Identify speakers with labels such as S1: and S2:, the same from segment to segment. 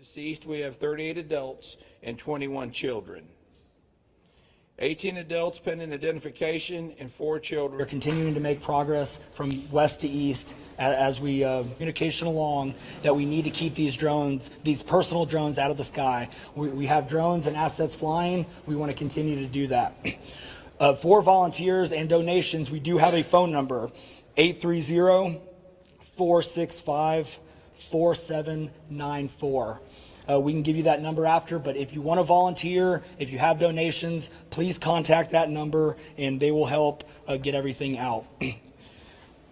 S1: Deceased, we have 38 adults and 21 children. 18 adults pending identification and 4 children.
S2: We're continuing to make progress from west to east as we communication along that we need to keep these drones, these personal drones, out of the sky. We have drones and assets flying. We want to continue to do that. For volunteers and donations, we do have a phone number, 830-465-4794. We can give you that number after, but if you want to volunteer, if you have donations, please contact that number and they will help get everything out.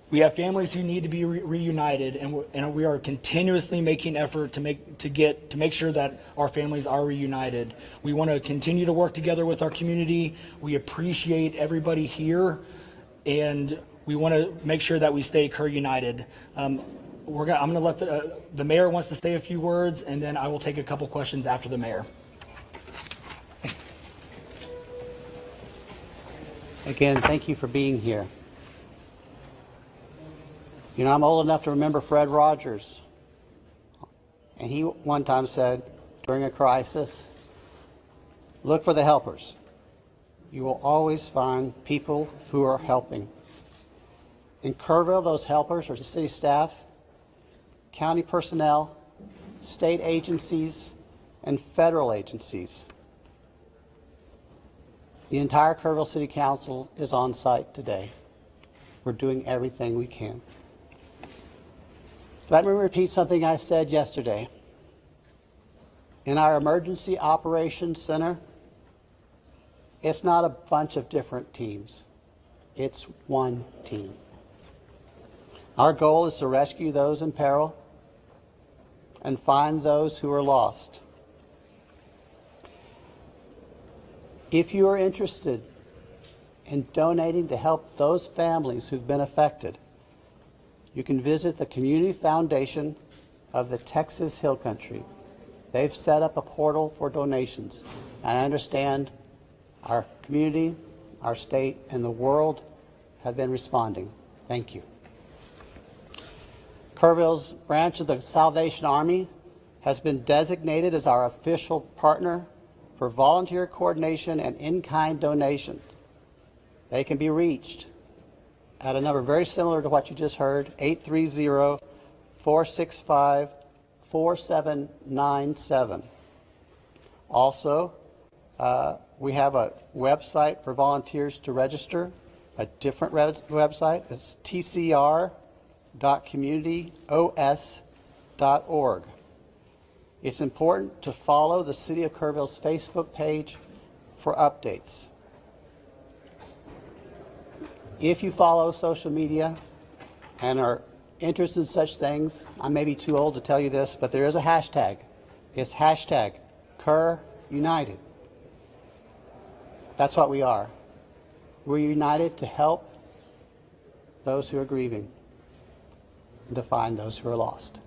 S2: We have families who need to be reunited, and we are continuously making effort to make sure that our families are reunited. We want to continue to work together with our community. We appreciate everybody here, and we want to make sure that we stay Kerr united. I'm going to let the mayor wants to say a few words, and then I will take a couple questions after the mayor.
S3: Again, thank you for being here. You know, I'm old enough to remember Fred Rogers, and he one time said during a crisis, look for the helpers. You will always find people who are helping. In Kerrville, those helpers are the city staff, county personnel, state agencies, and federal agencies. The entire Kerrville City Council is on site today. We're doing everything we can. Let me repeat something I said yesterday. In our Emergency Operations Center, it's not a bunch of different teams. It's one team. Our goal is to rescue those in peril and find those who are lost. If you are interested in donating to help those families who've been affected, you can visit the Community Foundation of the Texas Hill Country. They've set up a portal for donations, and I understand our community, our state, and the world have been responding. Thank you. Kerrville's branch of the Salvation Army has been designated as our official partner for volunteer coordination and in-kind donations. They can be reached at a number very similar to what you just heard, 830-465-4797. Also, we have a website for volunteers to register, a different website. It's tcr.communityos.org. It's important to follow the City of Kerrville's Facebook page for updates. If you follow social media and are interested in such things, I may be too old to tell you this, but there is a hashtag. It's hashtag Kerr United. That's what we are. We're united to help those who are grieving and to find those who are lost.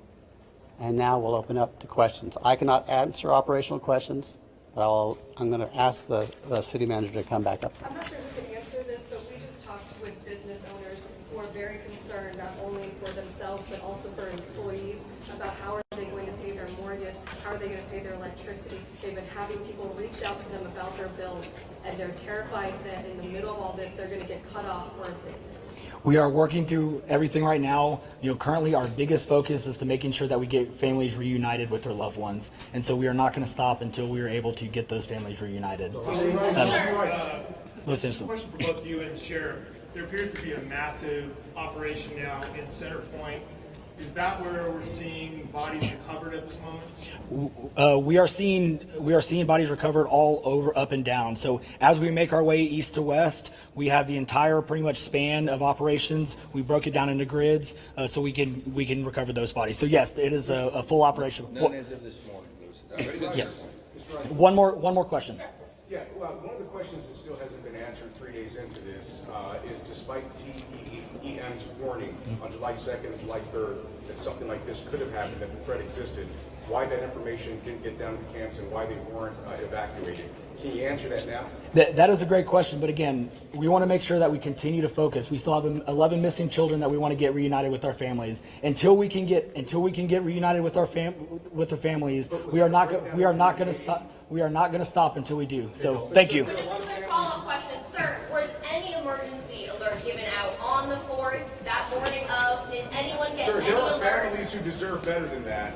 S3: And now we'll open up to questions. I cannot answer operational questions, but I'm going to ask the city manager to come back up.
S4: I'm not sure who can answer this, but we just talked with business owners who are very concerned, not only for themselves, but also for employees, about how are they going to pay their mortgage, how are they going to pay their electricity. They've been having people reach out to them about their bills, and they're terrified that in the middle of all this, they're going to get cut off.
S2: We are working through everything right now. You know, currently our biggest focus is to making sure that we get families reunited with their loved ones. And so we are not going to stop until we are able to get those families reunited.
S5: This is a question for both you and the sheriff. There appears to be a massive operation now in Center Point. Is that where we're seeing bodies recovered at this moment?
S2: We are seeing bodies recovered all over, up and down. So as we make our way east to west, we have the entire pretty much span of operations. We broke it down into grids so we can recover those bodies. So yes, it is a full operation.
S1: None as of this morning, Lucy.
S2: Yeah. One more question.
S6: Yeah, well, one of the questions that still hasn't been answered 3 days into this is despite TEM's warning on July 2nd and July 3rd that something like this could have happened, that the threat existed, why that information didn't get down to camps and why they weren't evacuated. Can you answer that now?
S2: That is a great question, but again, we want to make sure that we continue to focus. We still have 11 missing children that we want to get reunited with our families. Until we can get reunited with our families, we are not going to stop. We are not going to stop until we do. So, thank you.
S7: Just a quick follow-up question, sir. Was any emergency alert given out on the 4th, that morning of? Did anyone get
S6: Sir,
S7: any
S6: there are
S7: alerts?
S6: families who deserve better than that.